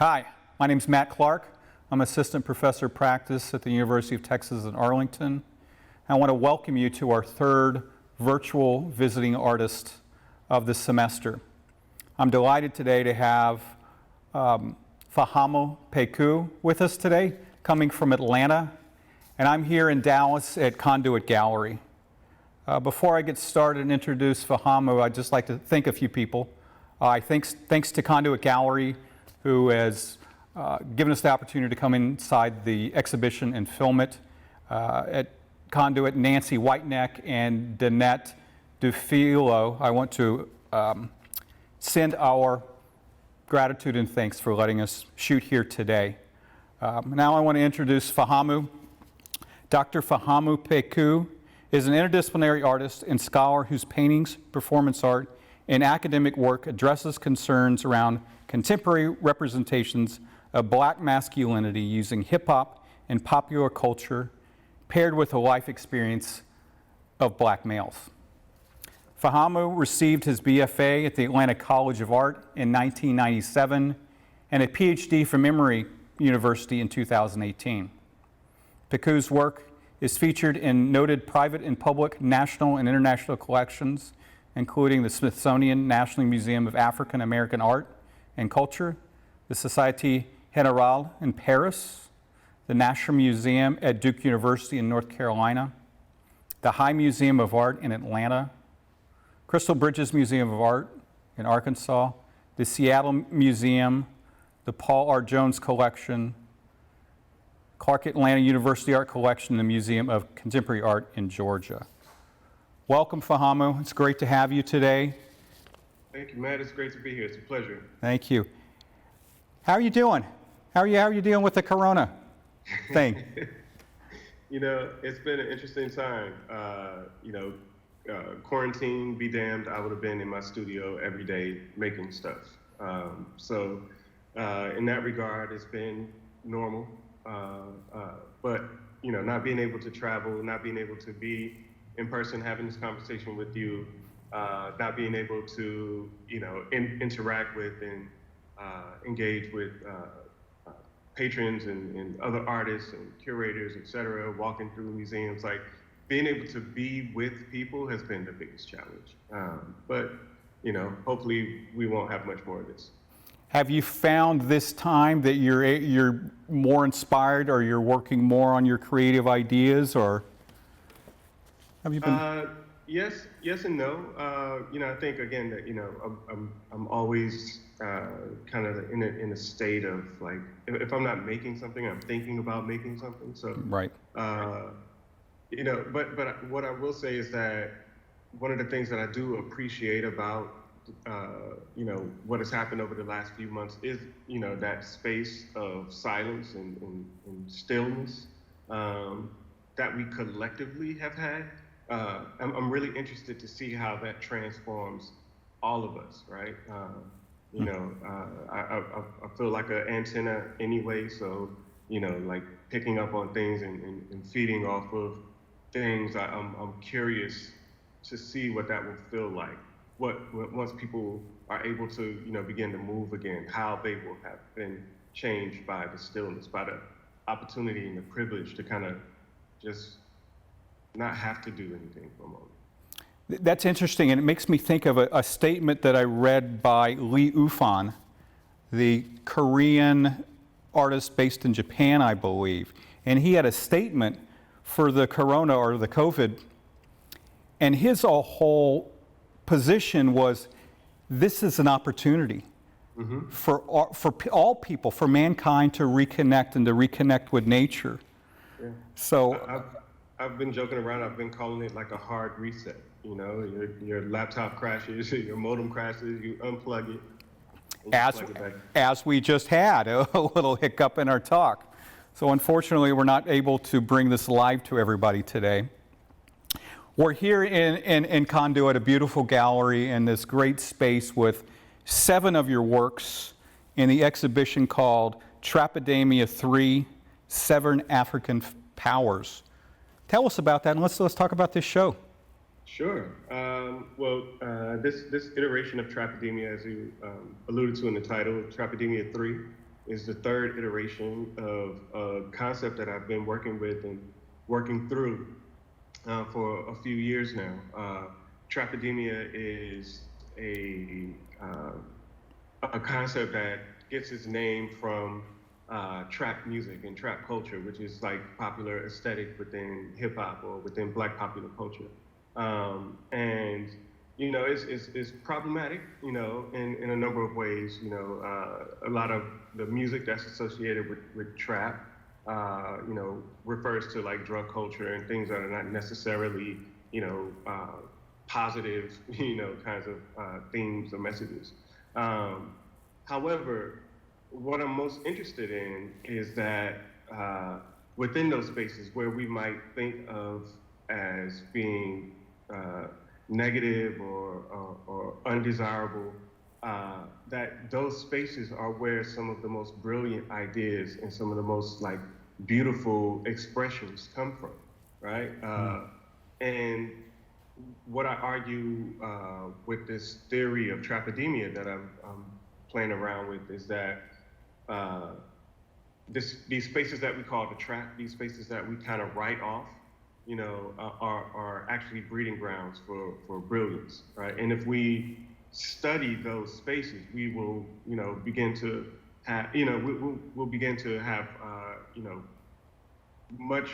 Hi, my name is Matt Clark. I'm Assistant Professor of Practice at the University of Texas at Arlington. I want to welcome you to our third virtual visiting artist of the semester. I'm delighted today to have Fahamu Pecou with us today, coming from Atlanta, and I'm here in Dallas at Conduit Gallery. Before I get started and introduce Fahamu, I'd just like to thank a few people. Thanks to Conduit Gallery, who has given us the opportunity to come inside the exhibition and film it. At Conduit, Nancy Whiteneck and Danette Dufilo, I want to send our gratitude and thanks for letting us shoot here today. Now I want to introduce Fahamu. Dr. Fahamu Pecou is an interdisciplinary artist and scholar whose paintings, performance art, and academic work addresses concerns around contemporary representations of black masculinity using hip-hop and popular culture paired with a life experience of black males. Fahamu received his BFA at the Atlanta College of Art in 1997 and a PhD from Emory University in 2018. Pecou's work is featured in noted private and public national and international collections, including the Smithsonian National Museum of African American Art and Culture, the Société Générale in Paris, the National Museum at Duke University in North Carolina, the High Museum of Art in Atlanta, Crystal Bridges Museum of Art in Arkansas, the Seattle Museum, the Paul R. Jones Collection, Clark Atlanta University Art Collection, and the Museum of Contemporary Art in Georgia. Welcome, Fahamu. It's great to have you today. Thank you, Matt. It's great to be here. It's a pleasure. Thank you. How are you doing? How are you dealing with the corona thing? It's been an interesting time. Quarantine, be damned, I would have been in my studio every day making stuff. In that regard, it's been normal. But not being able to travel, not being able to be in person having this conversation with you, not being able to, interact with and engage with patrons and other artists and curators, et cetera, walking through museums, like being able to be with people has been the biggest challenge. But hopefully we won't have much more of this. Have you found this time that you're more inspired, or you're working more on your creative ideas, or have you been? Yes and no. I think again that I'm always kind of in a state of like, if I'm not making something, I'm thinking about making something. So right. But what I will say is that one of the things that I do appreciate about what has happened over the last few months is that space of silence and stillness that we collectively have had. I'm really interested to see how that transforms all of us, right? I feel like an antenna anyway, so like picking up on things and feeding off of things. I'm curious to see what that will feel like. Once people are able to begin to move again, how they will have been changed by the stillness, by the opportunity and the privilege to kind of just not have to do anything for a moment. That's interesting, and it makes me think of a statement that I read by Ufon, the Korean artist based in Japan, I believe. And he had a statement for the corona or the COVID, and his whole position was, this is an opportunity for all people, for mankind to reconnect and to reconnect with nature. Yeah. So I've been joking around. I've been calling it like a hard reset. Your laptop crashes, your modem crashes, you unplug it. As we just had a little hiccup in our talk. So unfortunately, we're not able to bring this live to everybody today. We're here in Conduit, a beautiful gallery in this great space with 7 of your works in the exhibition called Trapademia 3, 7 African Powers. Tell us about that, and let's talk about this show. Sure. This iteration of Trapademia, as you alluded to in the title, Trapademia 3, is the third iteration of a concept that I've been working with and working through for a few years now. Trapademia is a concept that gets its name from trap music and trap culture, which is like popular aesthetic within hip hop or within Black popular culture. And you know, it's problematic, you know, in a number of ways. You know, a lot of the music that's associated with trap, you know, refers to like drug culture and things that are not necessarily, you know, positive, you know, kinds of themes or messages. However, what I'm most interested in is that within those spaces where we might think of as being negative or undesirable, that those spaces are where some of the most brilliant ideas and some of the most like beautiful expressions come from, right? And what I argue with this theory of Trapademia that I'm playing around with is that these spaces that we call the trap, these spaces that we kind of write off, you know, are actually breeding grounds for brilliance, right? And if we study those spaces, we will, you know, begin to have, you know, we'll begin to have, you know, much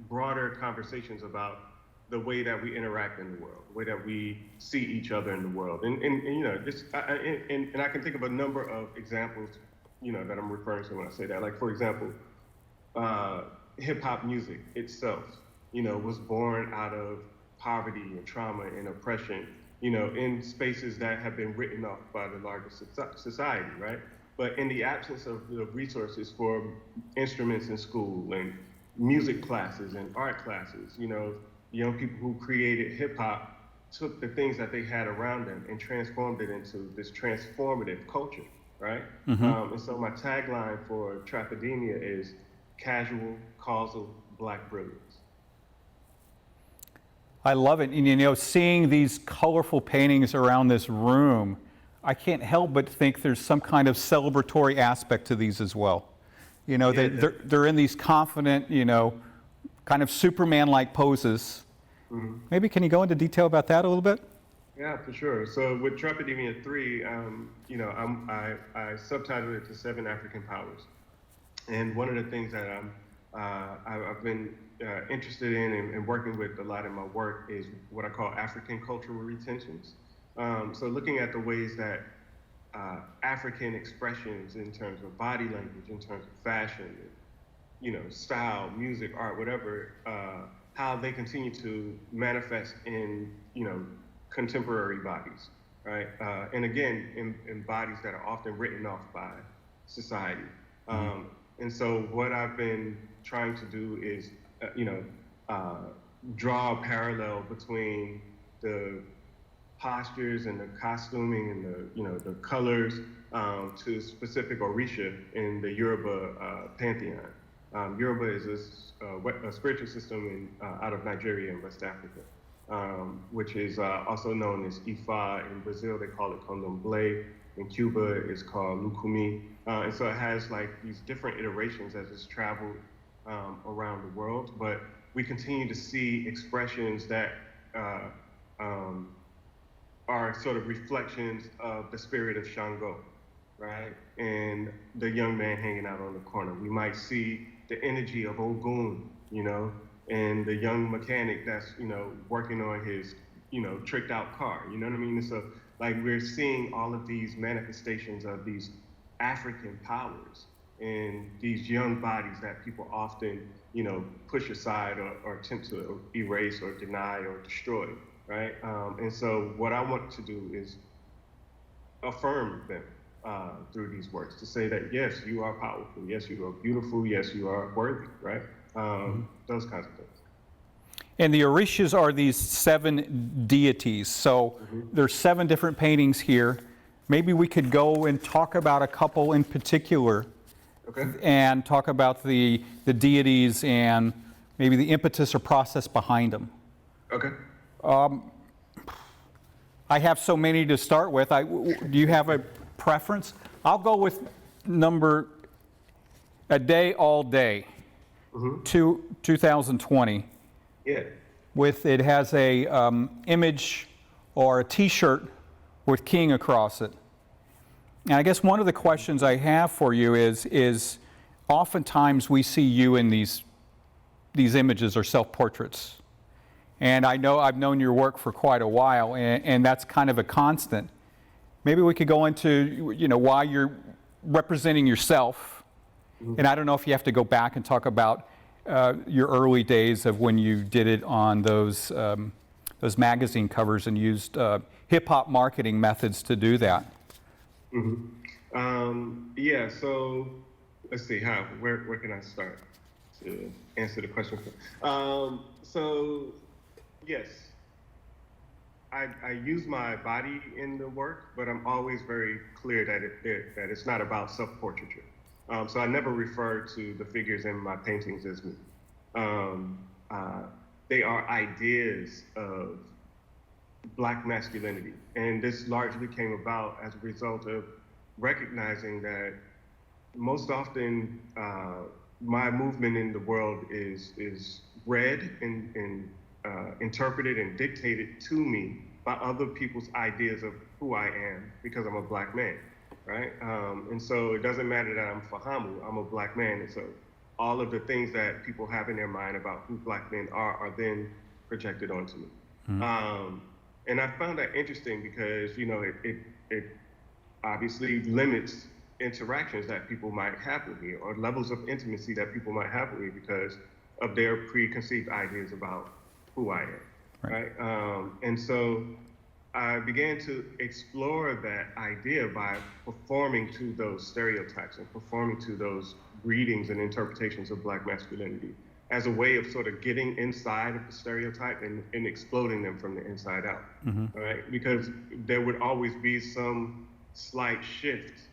broader conversations about the way that we interact in the world, the way that we see each other in the world. And you know, this, and I can think of a number of examples, you know, that I'm referring to when I say that. Like, for example, hip hop music itself, you know, was born out of poverty and trauma and oppression, you know, in spaces that have been written off by the larger society, right? But in the absence of the resources for instruments in school and music classes and art classes, you know, young people who created hip hop took the things that they had around them and transformed it into this transformative culture, right? And so my tagline for Trapademia is casual, causal, Black brilliance. I love it. And you know, seeing these colorful paintings around this room, I can't help but think there's some kind of celebratory aspect to these as well. You know, Yeah, they're in these confident, you know, kind of Superman-like poses. Maybe can you go into detail about that a little bit? Yeah, for sure. So with Trapademia 3, you know, I subtitled it to 7 African Powers. And one of the things that I've been interested in and working with a lot in my work is what I call African cultural retentions. So looking at the ways that African expressions in terms of body language, in terms of fashion, you know, style, music, art, whatever, how they continue to manifest in, you know, contemporary bodies, right? And again, in bodies that are often written off by society. And so what I've been trying to do is, you know, draw a parallel between the postures and the costuming and the, you know, the colors to specific orisha in the Yoruba pantheon. Yoruba is a spiritual system out of Nigeria and West Africa, which is also known as Ifa. In Brazil, they call it Candomblé. In Cuba, it's called Lukumi. And so it has like these different iterations as it's traveled around the world. But we continue to see expressions that are sort of reflections of the spirit of Shango, right? And the young man hanging out on the corner. We might see the energy of Ogun, you know, and the young mechanic that's, you know, working on his, you know, tricked out car, you know what I mean? And so, like, we're seeing all of these manifestations of these African powers in these young bodies that people often, you know, push aside or attempt to erase or deny or destroy, right? And so what I want to do is affirm them through these works, to say that, yes, you are powerful, yes, you are beautiful, yes, you are worthy, right? Those kinds of things. And the orishas are these 7 deities. So there's 7 different paintings here. Maybe we could go and talk about a couple in particular. Okay. And talk about the deities and maybe the impetus or process behind them. Okay. I have so many to start with. Do you have a preference? I'll go with number A Day All Day, 2020. Yeah. It has a image or a T-shirt with King across it. And I guess one of the questions I have for you is oftentimes we see you in these images or self-portraits. And I know I've known your work for quite a while, and that's kind of a constant. Maybe we could go into, why you're representing yourself. And I don't know if you have to go back and talk about your early days of when you did it on those magazine covers and used hip-hop marketing methods to do that. Yeah, so let's see, where can I start to answer the question? So yes, I use my body in the work, but I'm always very clear that it's not about self-portraiture. So I never refer to the figures in my paintings as me. They are ideas of Black masculinity. And this largely came about as a result of recognizing that most often my movement in the world is read and interpreted and dictated to me by other people's ideas of who I am because I'm a Black man, right? And so it doesn't matter that I'm Fahamu, I'm a Black man. And so all of the things that people have in their mind about who Black men are then projected onto me. And I found that interesting because, it obviously limits interactions that people might have with me or levels of intimacy that people might have with me because of their preconceived ideas about who I am, right? And so I began to explore that idea by performing to those stereotypes and performing to those readings and interpretations of Black masculinity as a way of sort of getting inside of the stereotype and exploding them from the inside out, all right? Because there would always be some slight shift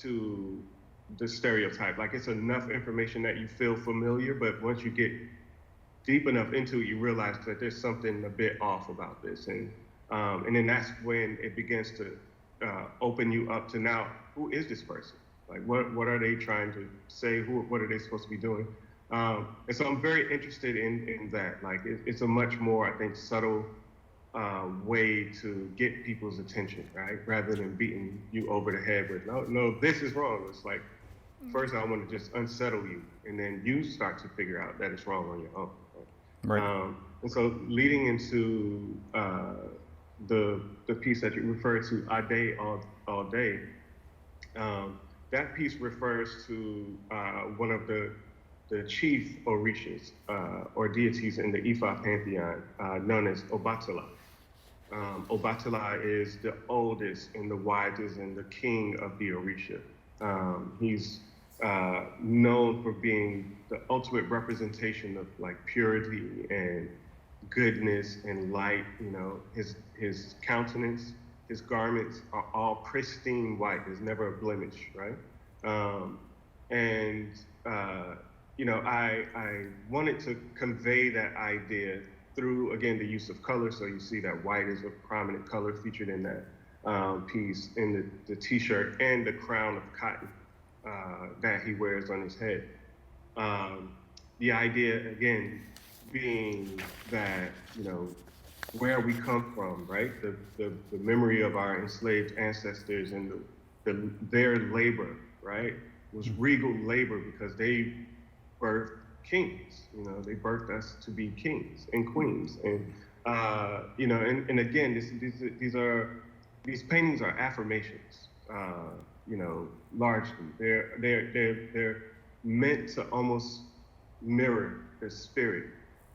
to the stereotype. Like it's enough information that you feel familiar, but once you get deep enough into it, you realize that there's something a bit off about this. And then that's when it begins to open you up to now, who is this person? Like what are they trying to say? What are they supposed to be doing? And so I'm very interested in that. Like it's a much more, I think, subtle way to get people's attention, right? Rather than beating you over the head with, no, this is wrong. It's like, first I want to just unsettle you, and then you start to figure out that it's wrong on your own. Right? And so leading into the piece that you referred to, A Day All Day, that piece refers to one of the chief orishas or deities in the Ifa pantheon, known as Obatala. Obatala is the oldest and the wisest and the king of the Orisha. He's known for being the ultimate representation of like purity and goodness and light. His countenance, his garments are all pristine white. There's never a blemish, right? I wanted to convey that idea through, again, the use of color. So you see that white is a prominent color featured in that piece, in the T-shirt and the crown of cotton that he wears on his head. The idea, again, being that, where we come from, right? The memory of our enslaved ancestors and their labor, right? Was regal labor because they birthed kings. They birthed us to be kings and queens. And and again, these paintings are affirmations. Largely, they're meant to almost mirror the spirit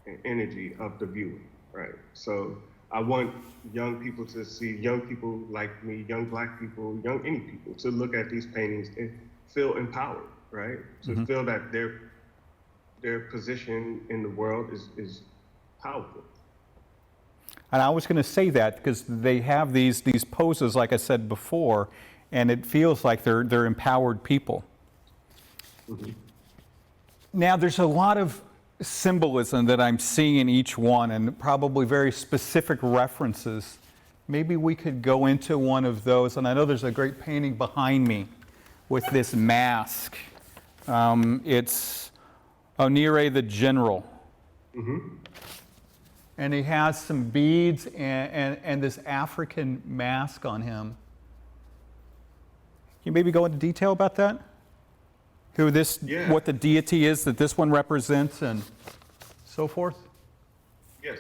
and energy of the viewer, right? So I want young people to see, young people like me, young Black people, young any people, to look at these paintings and feel empowered, right? To feel that their position in the world is powerful. And I was going to say that because they have these poses, like I said before, and it feels like they're empowered people. Now, there's a lot of symbolism that I'm seeing in each one, and probably very specific references. Maybe we could go into one of those. And I know there's a great painting behind me with this mask. It's Onire the General. Mm-hmm. And he has some beads and this African mask on him. Can you maybe go into detail about that? Who this, Yeah. what the deity is that this one represents and so forth? Yes.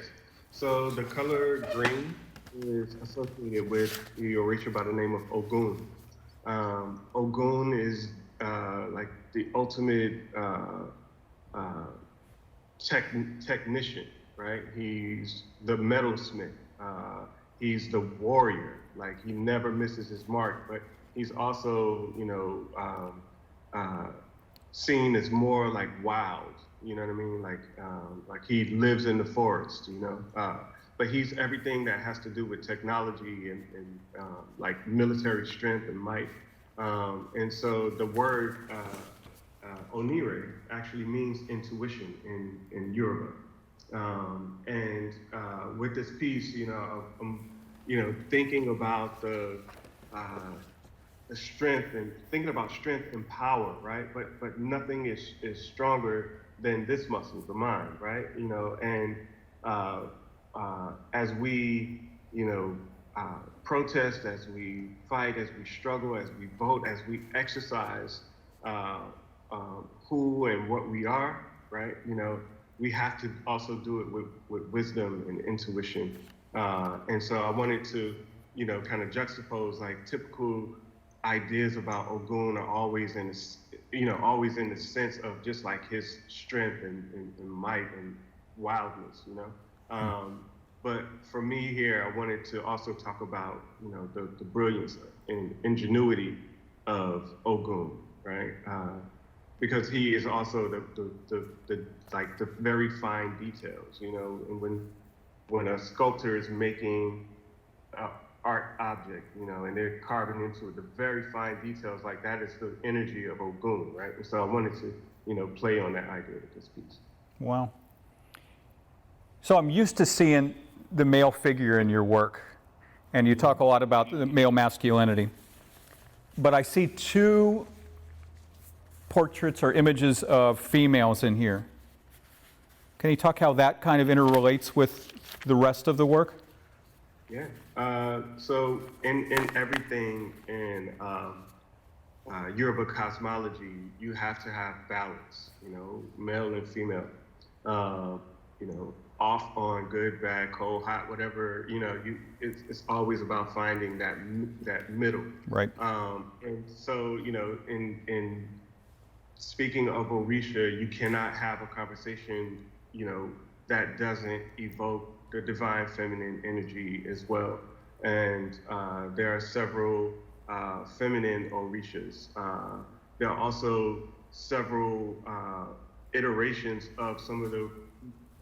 So the color green is associated with the Orisha by the name of Ogun. Ogun is like the ultimate technician, right? He's the metalsmith. He's the warrior. Like, he never misses his mark, but he's also, seen as more like wild. You know what I mean? Like he lives in the forest. But he's everything that has to do with technology and like military strength and might. And so the word Onire actually means intuition in Yoruba. And with this piece, I'm thinking about the strength and thinking about strength and power, right? But nothing is stronger than this muscle, the mind, right? And as we protest, as we fight, as we struggle, as we vote, as we exercise who and what we are, right? We have to also do it with wisdom and intuition. And so I wanted to, kind of juxtapose like typical ideas about Ogun are always in always in the sense of just like his strength and might and wildness, But for me here, I wanted to also talk about, the brilliance and ingenuity of Ogun, right? Because he is also the very fine details, and when a sculptor is making art object, and they're carving into it, the very fine details, like that is the energy of Ogun, right? And so I wanted to, play on that idea with this piece. Wow. So I'm used to seeing the male figure in your work, and you talk a lot about the male masculinity. But I see two portraits or images of females in here. Can you talk how that kind of interrelates with the rest of the work? Yeah. So in everything in Yoruba cosmology, you have to have balance, male and female, off, on, good, bad, cold, hot, whatever, it's always about finding that middle. Right. And so, in speaking of Orisha, you cannot have a conversation, that doesn't evoke the divine feminine energy as well. And there are several feminine Orishas. There are also several iterations of some of the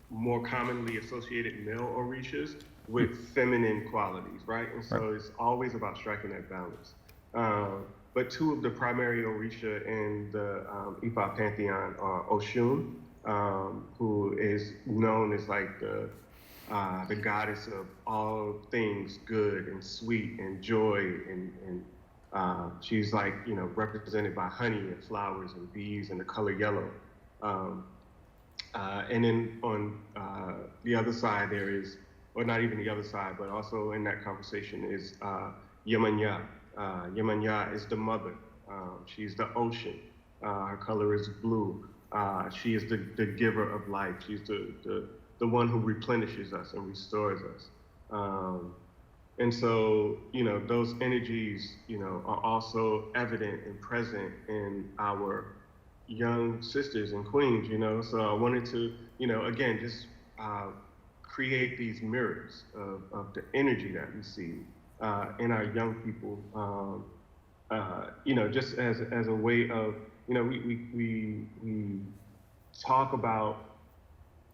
more commonly associated male Orishas with feminine qualities, right? And so it's always about striking that balance. But two of the primary Orisha in the Ifa pantheon are Oshun, who is known as like the goddess of all things good and sweet and joy, and she's like, represented by honey and flowers and bees and the color yellow. And then on the other side there is, or not even the other side, but also in that conversation is Yemanya. Yemanya is the mother. She's the ocean. Her color is blue. She is the giver of life. She's the one who replenishes us and restores us. And so, those energies, are also evident and present in our young sisters and queens, So I wanted to, again, just create these mirrors of the energy that we see in our young people, just as a way of, we talk about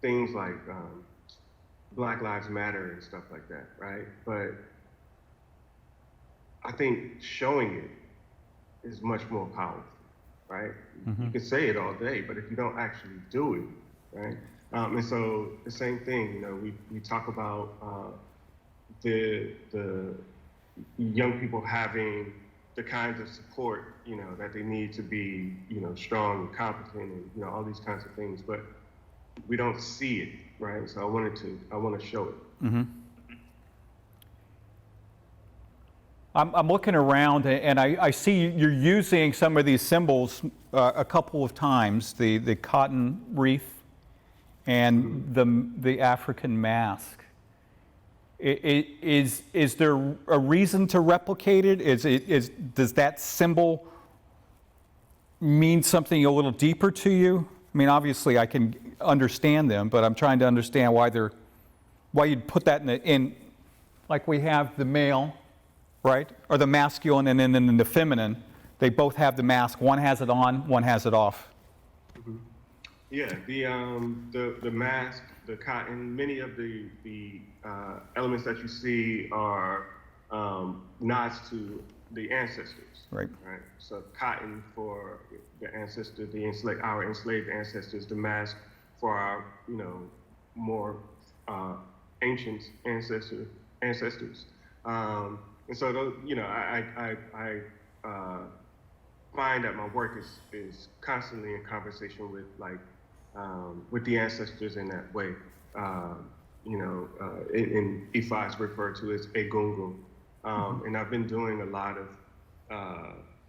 things like Black Lives Matter and stuff like that, right? But I think showing it is much more powerful, right? Mm-hmm. You can say it all day, but if you don't actually do it, right? And so the same thing, we talk about the young people having the kinds of support, that they need to be, strong and competent and, all these kinds of things, but we don't see it, right? So I want to show it. Mm-hmm. I'm looking around and I see you're using some of these symbols a couple of times, the cotton wreath and the African mask. Is there a reason to replicate it? Does that symbol mean something a little deeper to you? I mean, obviously I can understand them, but I'm trying to understand why you'd put that in like we have the male, right? Or the masculine and then in the feminine, they both have the mask. One has it on, one has it off. Mm-hmm. Yeah, the mask, the cotton, many of the elements that you see are nods to the ancestors. Right. Right. So cotton for the ancestor, our enslaved ancestors. The mask for our, more ancient ancestors. And so those, I find that my work is constantly in conversation with the ancestors in that way. In Ifa it's referred to as Egungun. And I've been doing a lot of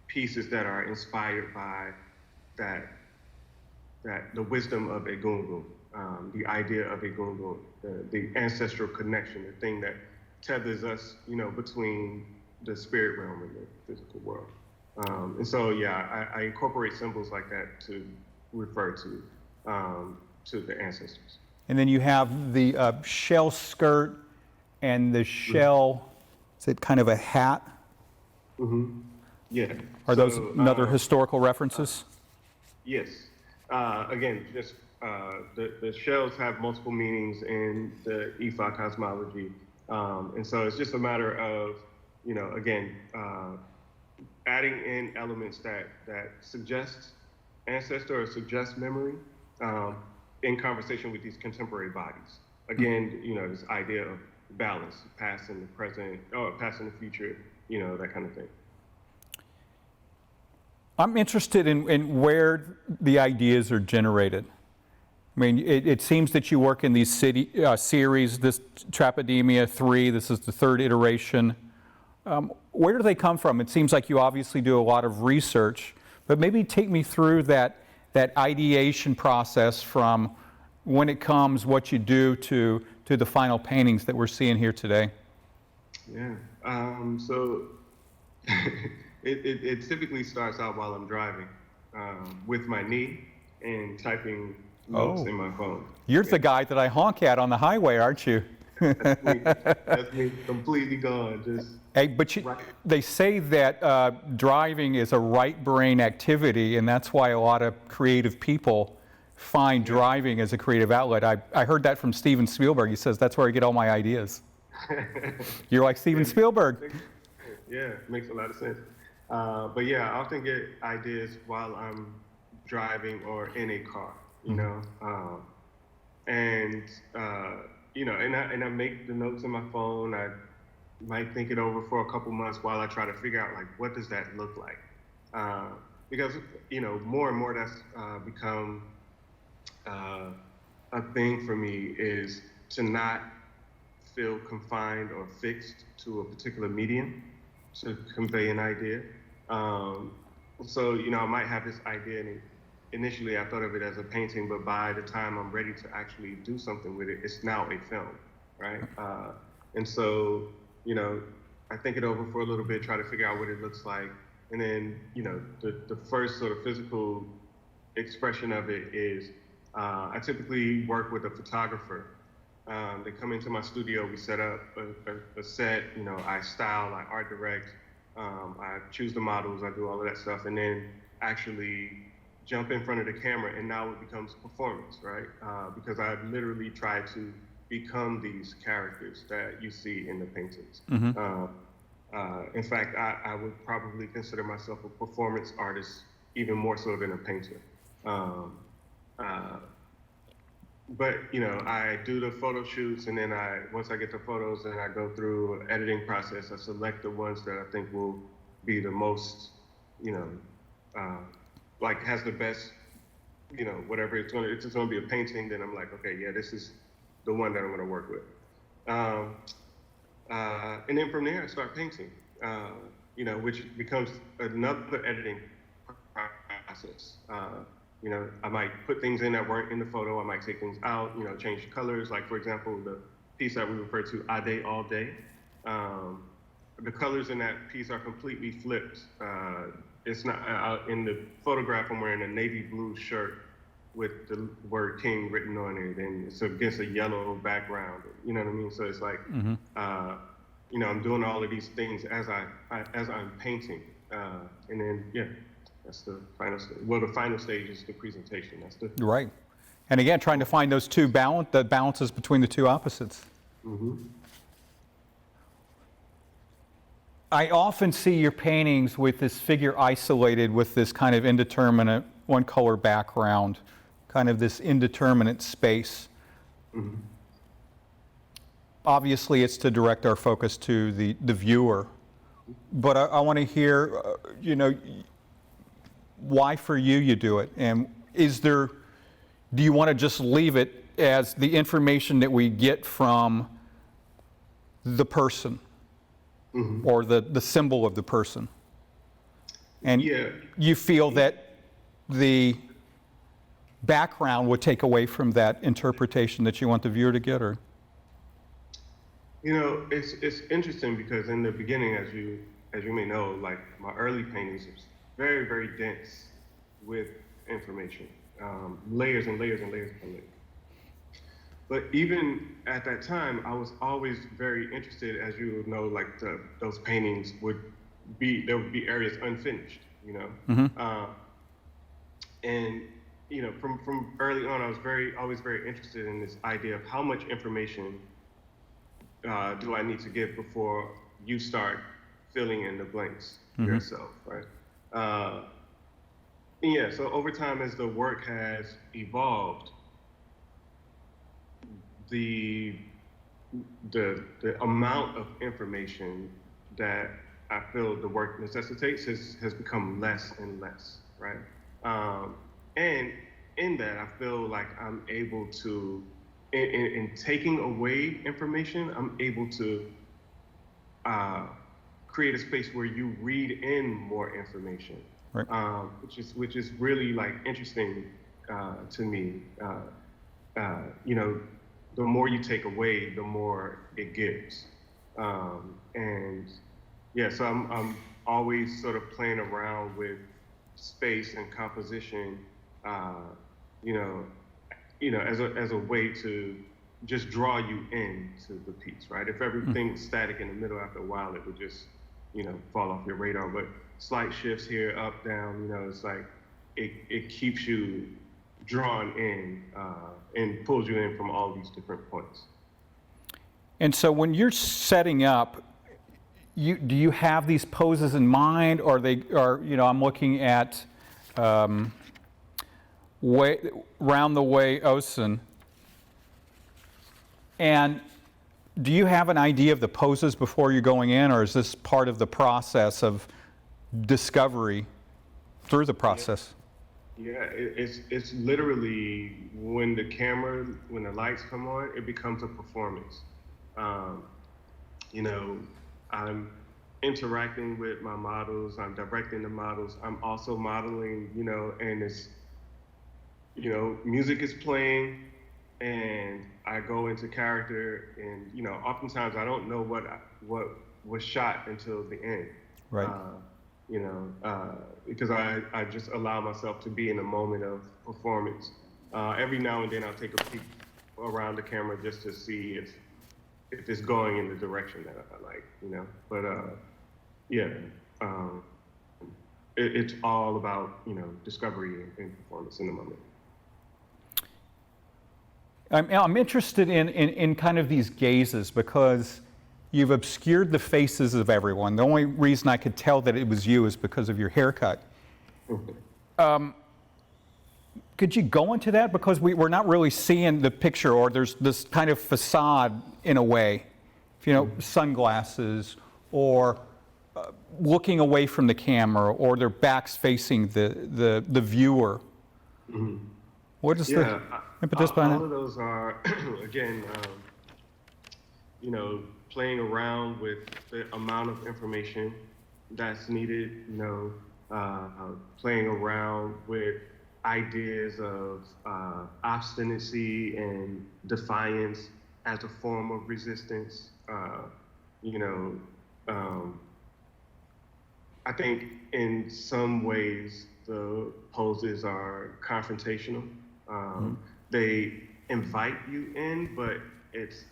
pieces that are inspired by the wisdom of Egungun, the idea of Egungun, the ancestral connection, the thing that tethers us, between the spirit realm and the physical world. And so, yeah, I incorporate symbols like that to refer to the ancestors. And then you have the shell skirt and the shell, is it kind of a hat? Mm-hmm. Yeah. Are those another historical references? Yes. Again, just the shells have multiple meanings in the Ifa cosmology. And so it's just a matter of, again, adding in elements that suggest ancestor or suggest memory in conversation with these contemporary bodies. Again, this idea of balance, past and the present, or past and the future, that kind of thing. I'm interested in where the ideas are generated. I mean, it seems that you work in these series, this Trapademia 3, this is the third iteration. Where do they come from? It seems like you obviously do a lot of research, but maybe take me through that ideation process from when it comes, what you do to the final paintings that we're seeing here today. Yeah, so it typically starts out while I'm driving with my knee and typing notes in my phone. You're the guy that I honk at on the highway, aren't you? That's me completely gone. Just hey, but they say that driving is a right brain activity, and that's why a lot of creative people find driving as a creative outlet. I heard that from Steven Spielberg. He says, that's where I get all my ideas. You're like Steven Spielberg. Yeah, makes a lot of sense. But yeah, I often get ideas while I'm driving or in a car, and I make the notes in my phone. I might think it over for a couple months while I try to figure out what does that look like, because more and more that's become a thing for me, is to not feel confined or fixed to a particular medium to convey an idea. So I might have this idea, and initially I thought of it as a painting, but by the time I'm ready to actually do something with it, it's now a film, right? And so, I think it over for a little bit, try to figure out what it looks like. And then, the first sort of physical expression of it is, I typically work with a photographer. They come into my studio, we set up a set, I style, I art direct, I choose the models, I do all of that stuff, and then actually jump in front of the camera, and now it becomes performance, right? Because I literally try to become these characters that you see in the paintings. In fact, I would probably consider myself a performance artist even more so than a painter. But I do the photo shoots, and then once I get the photos, then I go through an editing process. I select the ones that I think will be the most, you know, like has the best, you know, whatever it's just gonna be a painting, then I'm like, okay, yeah, this is the one that I'm gonna work with. And then from there, I start painting, you know, which becomes another editing process. You know, I might put things in that weren't in the photo. I might take things out, you know, change the colors. Like, for example, the piece that we refer to, "I Day All Day." The colors in that piece are completely flipped. It's not, in the photograph, I'm wearing a navy blue shirt with the word King written on it, and it's against a yellow background. You know what I mean? So it's like, you know, I'm doing all of these things as I'm painting, and then that's the final stage. Well, the final stage is the presentation. That's the Right. And again, trying to find those the balances between the two opposites. I often see your paintings with this figure isolated with this kind of indeterminate one color background, kind of this indeterminate space. Obviously, it's to direct our focus to the viewer. But I want to hear, you know, why for you do it, and do you want to just leave it as the information that we get from the person or the symbol of the person, and you feel that the background would take away from that interpretation that you want the viewer to get? Or You know, it's interesting because in the beginning, as you may know, like my early paintings was very, very dense with information, layers and layers and layers and layers. But even at that time, I was always very interested, as you know, like those paintings there would be areas unfinished, you know, and you know, from early on, I was always very interested in this idea of how much information do I need to give before you start filling in the blanks yourself, right? Yeah, so over time, as the work has evolved, the amount of information that I feel the work necessitates has become less and less, right? And in that, I feel like I'm able to, in taking away information, I'm able to create a space where you read in more information, right. which is really like interesting to me. You know, the more you take away, the more it gives. And yeah, so I'm always sort of playing around with space and composition, you know, as a way to just draw you into the piece, right? If everything's static in the middle, after a while, it would just, you know, fall off your radar. But slight shifts here, up, down, you know, it's like it keeps you drawn in and pulls you in from all these different points. And so when you're setting up, do you have these poses in mind, or you know, I'm looking at Round the Way Ocean, and do you have an idea of the poses before you're going in, or is this part of the process of discovery through the process? Yeah, it's literally when the lights come on, it becomes a performance. You know, I'm interacting with my models, I'm directing the models, I'm also modeling, you know, and it's, you know, music is playing and I go into character, and, you know, oftentimes I don't know what was shot until the end. Right. You know, because I just allow myself to be in a moment of performance. Every now and then I'll take a peek around the camera just to see if it's going in the direction that I like, you know. But yeah, it's all about, you know, discovery and performance in the moment. I'm interested in kind of these gazes, because you've obscured the faces of everyone. The only reason I could tell that it was you is because of your haircut. Could you go into that? Because we're not really seeing the picture, or there's this kind of facade in a way. You know, sunglasses, or looking away from the camera, or their backs facing the viewer. What is the impetus behind all that? of those are, again, playing around with the amount of information that's needed, playing around with ideas of obstinacy and defiance as a form of resistance. I think in some ways the poses are confrontational. They invite you in, but it's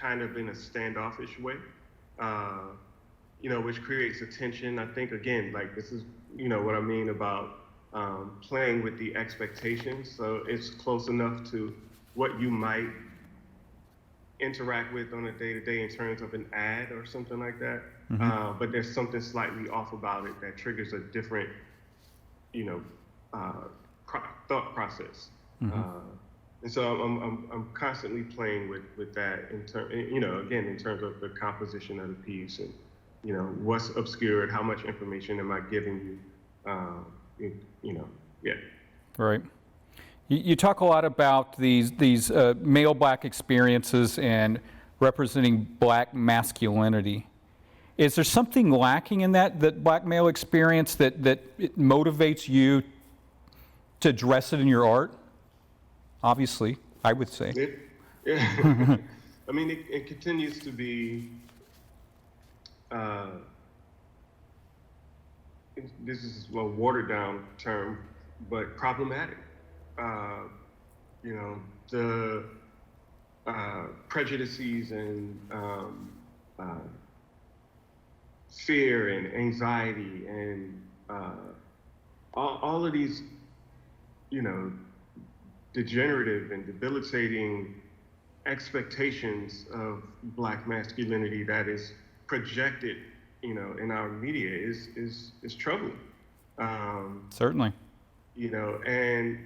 kind of in a standoffish way, which creates a tension. I think, again, like this is, what I mean about playing with the expectations. So it's close enough to what you might interact with on a day-to-day in terms of an ad or something like that. But there's something slightly off about it that triggers a different, thought process. And so I'm constantly playing with that again, in terms of the composition of the piece and, what's obscured, how much information am I giving you, yeah. Right. You talk a lot about these male black experiences and representing black masculinity. Is there something lacking in that black male experience that it motivates you to address it in your art? Obviously, I would say. Yeah. I mean, it continues to be, this is a watered down term, but problematic. The prejudices and fear and anxiety and all of these, degenerative and debilitating expectations of black masculinity that is projected, in our media is troubling. Certainly. And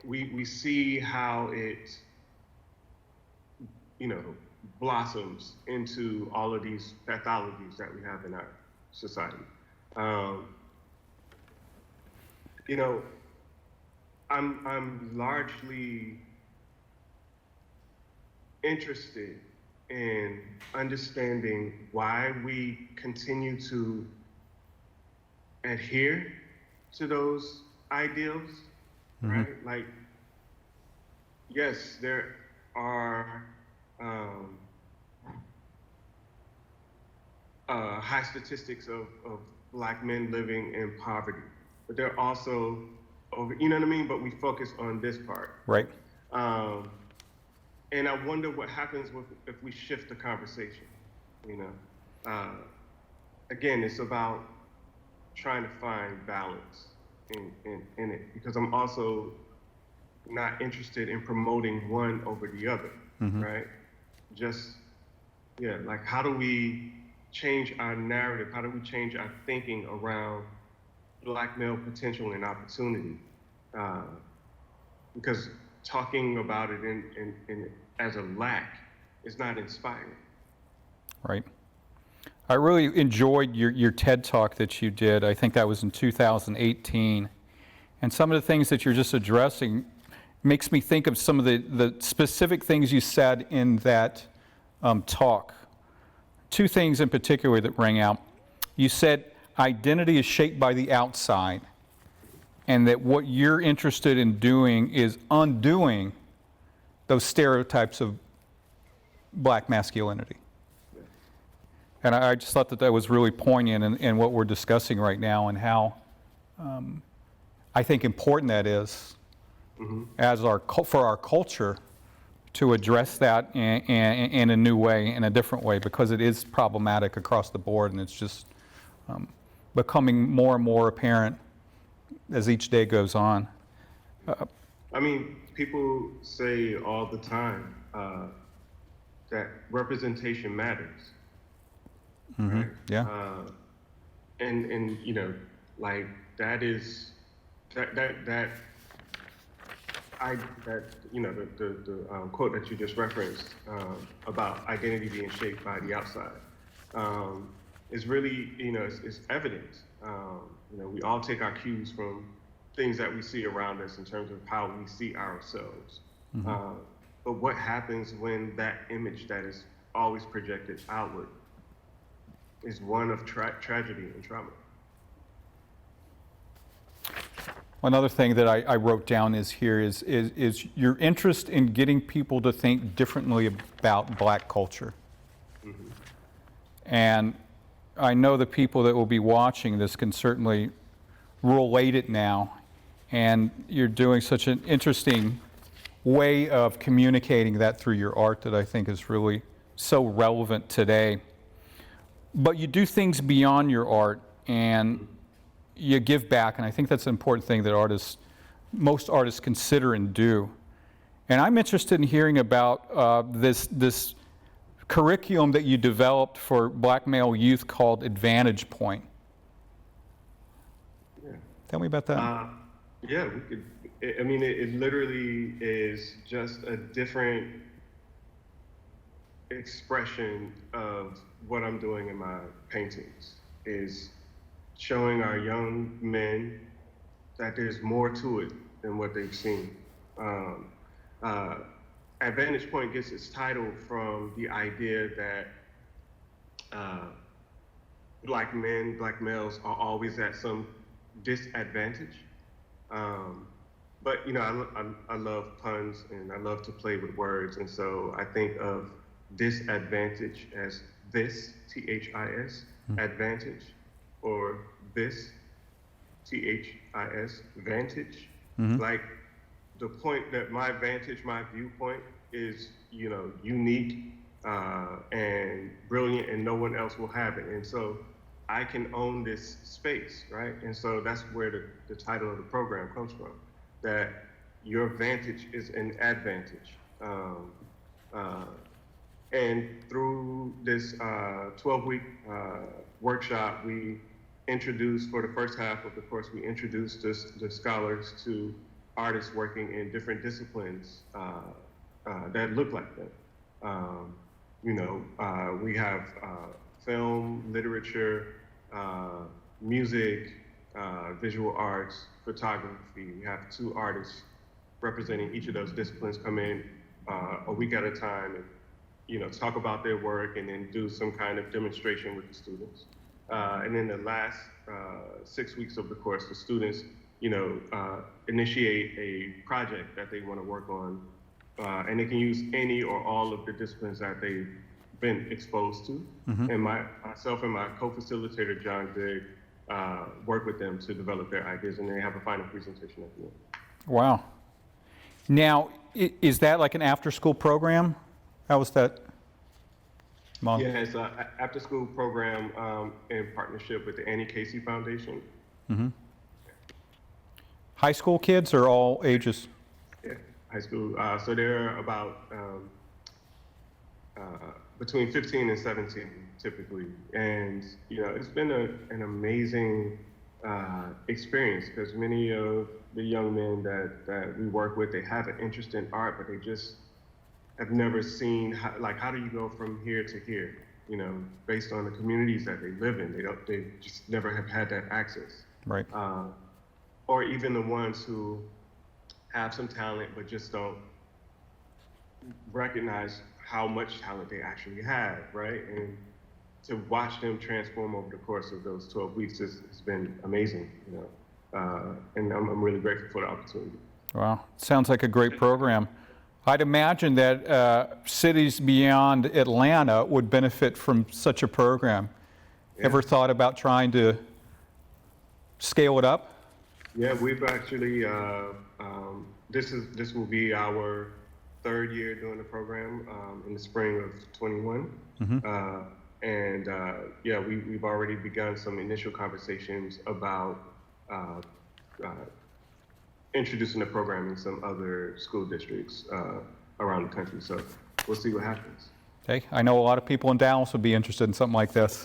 we see how it, blossoms into all of these pathologies that we have in our society. I'm largely interested in understanding why we continue to adhere to those ideals, right? Like, yes, there are high statistics of black men living in poverty, but there are also, you know what I mean? But we focus on this part. Right. And I wonder what happens if we shift the conversation, Again, it's about trying to find balance in it, because I'm also not interested in promoting one over the other, right? Like, how do we change our narrative? How do we change our thinking around black male potential and opportunity? Because talking about it in as a lack is not inspiring. Right. I really enjoyed your TED Talk that you did. I think that was in 2018. And some of the things that you're just addressing makes me think of some of the specific things you said in that talk. Two things in particular that rang out. You said identity is shaped by the outside, and that what you're interested in doing is undoing those stereotypes of black masculinity. And I just thought that was really poignant in what we're discussing right now, and how I think important that is as for our culture to address that in a new way, in a different way, because it is problematic across the board, and it's just becoming more and more apparent as each day goes on. I mean, people say all the time that representation matters. Right? Yeah. And like that is the quote that you just referenced about identity being shaped by the outside. is really, it's evident. We all take our cues from things that we see around us in terms of how we see ourselves. But what happens when that image that is always projected outward is one of tragedy and trauma? Another thing that I wrote down is your interest in getting people to think differently about Black culture. And I know the people that will be watching this can certainly relate it now. And you're doing such an interesting way of communicating that through your art that I think is really so relevant today. But you do things beyond your art, and you give back, and I think that's an important thing that most artists consider and do. And I'm interested in hearing about this curriculum that you developed for Black male youth called Advantage Point. Yeah. Tell me about that. Yeah, we could. It literally is just a different expression of what I'm doing in my paintings, is showing our young men that there's more to it than what they've seen. Advantage Point gets its title from the idea that Black men, Black males are always at some disadvantage. But I love puns and I love to play with words, and so I think of disadvantage as this, THIS, advantage, or this, THIS, vantage. Like the point that my vantage, my viewpoint is, unique and brilliant, and no one else will have it. And so I can own this space, right? And so that's where the title of the program comes from, that your vantage is an advantage. And through this 12-week workshop, we introduced, for the first half of the course, we introduced the scholars to artists working in different disciplines that look like them. We have film, literature, music, visual arts, photography. We have 2 artists representing each of those disciplines come in a week at a time and talk about their work and then do some kind of demonstration with the students. And then the last 6 weeks of the course, the students, initiate a project that they want to work on, and they can use any or all of the disciplines that they've been exposed to. And myself and my co-facilitator, John Bigg, work with them to develop their ideas, and they have a final presentation at the end. Wow. Now, is that like an after-school program? How was that? Yeah, it's an after-school program in partnership with the Annie Casey Foundation. High school kids or all ages? Yeah, high school. So they're about between 15 and 17 typically. And, it's been an amazing experience, because many of the young men that we work with, they have an interest in art, but they just have never seen how do you go from here to here, based on the communities that they live in. They just never have had that access. Right. Or even the ones who have some talent but just don't recognize how much talent they actually have, right? And to watch them transform over the course of those 12 weeks has been amazing, and I'm really grateful for the opportunity. Wow, sounds like a great program. I'd imagine that cities beyond Atlanta would benefit from such a program. Yeah. Ever thought about trying to scale it up? Yeah, we've actually, this will be our 3rd year doing the program in the spring of 21. We've already begun some initial conversations about introducing the program in some other school districts around the country. So we'll see what happens. Okay, I know a lot of people in Dallas would be interested in something like this.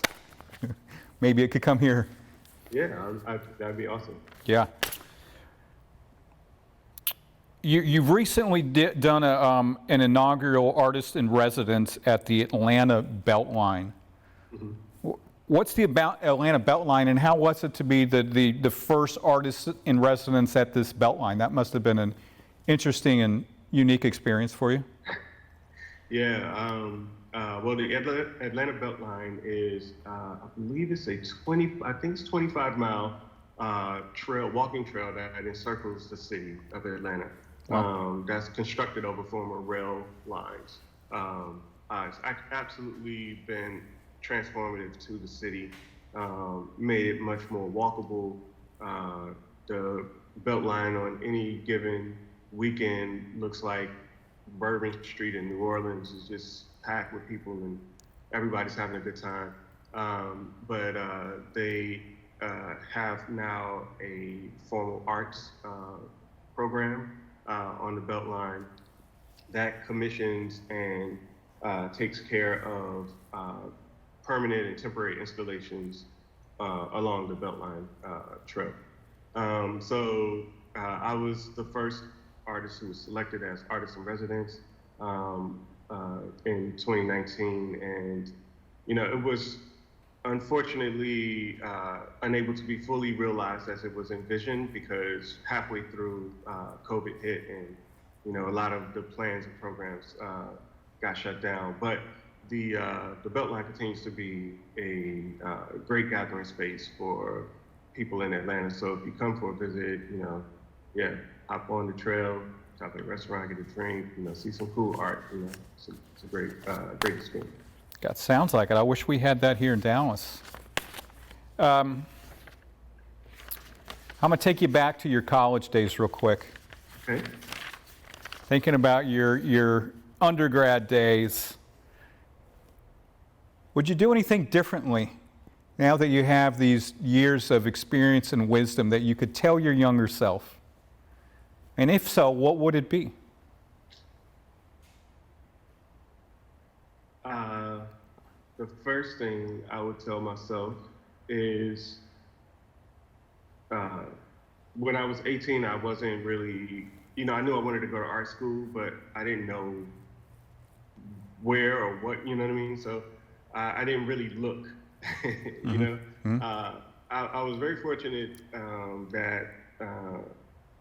Maybe it could come here. Yeah, that'd be awesome. Yeah. You've recently done an inaugural artist in residence at the Atlanta Beltline. What's the Atlanta Beltline, and how was it to be the first artist in residence at this Beltline? That must have been an interesting and unique experience for you. Yeah, well, the Atlanta Beltline is, I believe it's I think it's 25-mile walking trail that encircles the city of Atlanta. Wow. That's constructed over former rail lines. It's absolutely been transformative to the city, made it much more walkable. The Beltline on any given weekend looks like Bourbon Street in New Orleans is just packed with people and everybody's having a good time. But they have now a formal arts program on the Beltline that commissions and takes care of permanent and temporary installations along the Beltline trail. So I was the first artist who was selected as artist in residence in 2019, and it was unfortunately unable to be fully realized as it was envisioned because halfway through COVID hit, and a lot of the plans and programs got shut down. But the Beltline continues to be a great gathering space for people in Atlanta. So if you come for a visit, hop on the trail, stop at a restaurant, get a drink, see some cool art. It's a great experience. God, sounds like it. I wish we had that here in Dallas. I'm going to take you back to your college days real quick. Okay. Thinking about your undergrad days, would you do anything differently now that you have these years of experience and wisdom that you could tell your younger self? And if so, what would it be? The first thing I would tell myself is when I was 18, I wasn't really, I knew I wanted to go to art school, but I didn't know where or what, you know what I mean? So I didn't really look, I was very fortunate that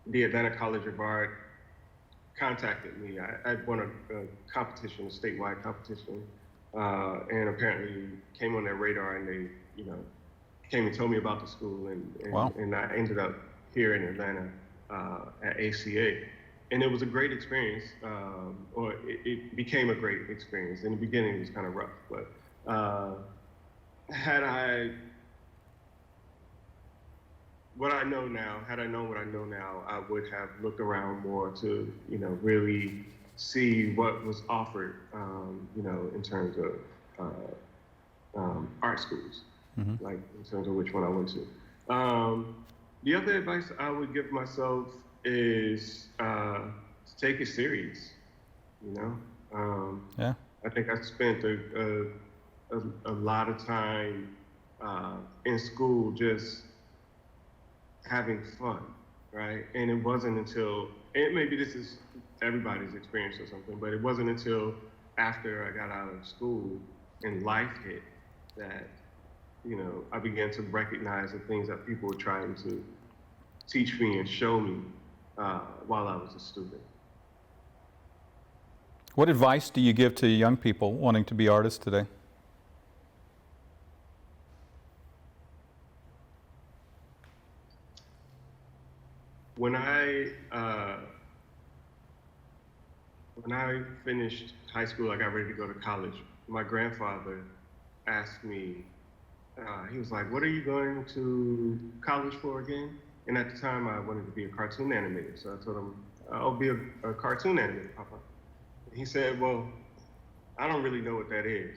the Atlanta College of Art contacted me. I won a competition, a statewide competition, and apparently came on their radar, and they, came and told me about the school, and Wow. and I ended up here in Atlanta at ACA, and it was a great experience, or it became a great experience. In the beginning, it was kind of rough, but had I known what I know now, I would have looked around more to, really see what was offered, in terms of art schools, like in terms of which one I went to. The other advice I would give myself is to take it serious, Yeah. I think I spent a lot of time in school just having fun, right? And it wasn't until, and maybe this is everybody's experience or something, but it wasn't until after I got out of school and life hit that, I began to recognize the things that people were trying to teach me and show me while I was a student. What advice do you give to young people wanting to be artists today? When I finished high school, I got ready to go to college. My grandfather asked me, he was like, "What are you going to college for again?" And at the time, I wanted to be a cartoon animator. So I told him, "I'll be a cartoon animator, Papa." And he said, "Well, I don't really know what that is,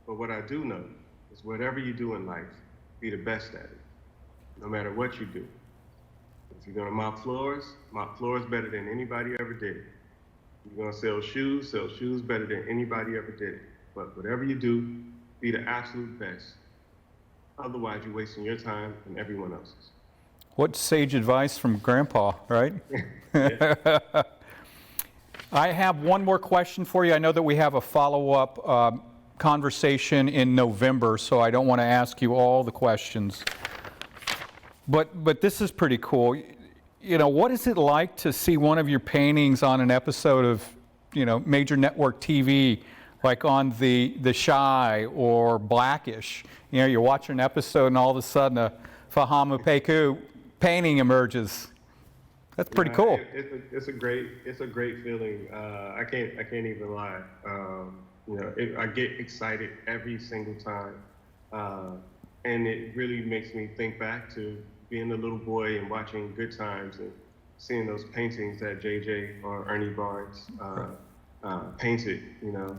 but what I do know is whatever you do in life, be the best at it, no matter what you do. If you're gonna mop floors better than anybody ever did. If you're gonna sell shoes better than anybody ever did. But whatever you do, be the absolute best. Otherwise, you're wasting your time and everyone else's." What sage advice from Grandpa, right? I have one more question for you. I know that we have a follow-up conversation in November, so I don't want to ask you all the questions. But this is pretty cool. You know, what is it like to see one of your paintings on an episode of, you know, major network TV, like on The Chi or Blackish? You know, you're watching an episode and all of a sudden a Fahamu Pecou painting emerges. That's pretty cool. It's a great feeling. I can't even lie. You know, I get excited every single time, and it really makes me think back to being a little boy and watching Good Times and seeing those paintings that JJ or Ernie Barnes painted. You know,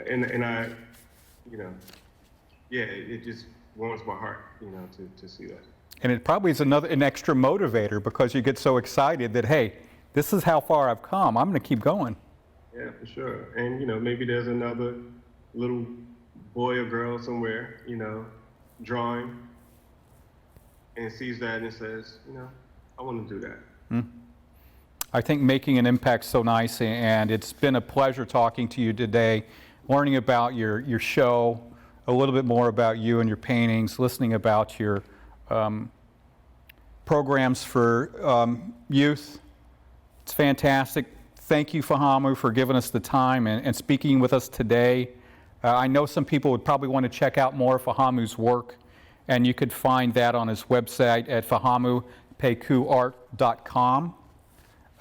and I, you know, yeah, it just warms my heart, you know, to see that. And it probably is an extra motivator because you get so excited that, hey, this is how far I've come. I'm going to keep going. Yeah, for sure. And, you know, maybe there's another little boy or girl somewhere, you know, drawing and sees that and says, you know, I want to do that. I think making an impact so nice, and it's been a pleasure talking to you today, learning about your show, a little bit more about you and your paintings, listening about your programs for youth. It's fantastic. Thank you, Fahamu, for giving us the time and speaking with us today. I know some people would probably want to check out more of Fahamu's work, and you could find that on his website at fahamupecouart.com.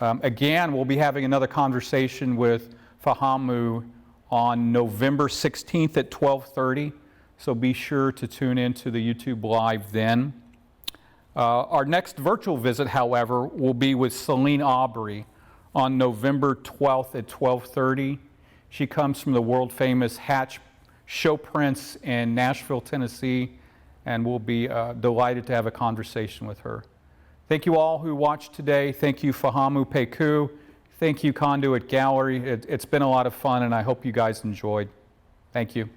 Again, we'll be having another conversation with Fahamu on November 16th at 12:30, so be sure to tune in to the YouTube Live then. Our next virtual visit, however, will be with Celine Aubrey on November 12th at 12:30. She comes from the world-famous Hatch Show Prints in Nashville, Tennessee, and we'll be delighted to have a conversation with her. Thank you all who watched today. Thank you, Fahamu Pecou. Thank you, Conduit Gallery. It's been a lot of fun, and I hope you guys enjoyed. Thank you.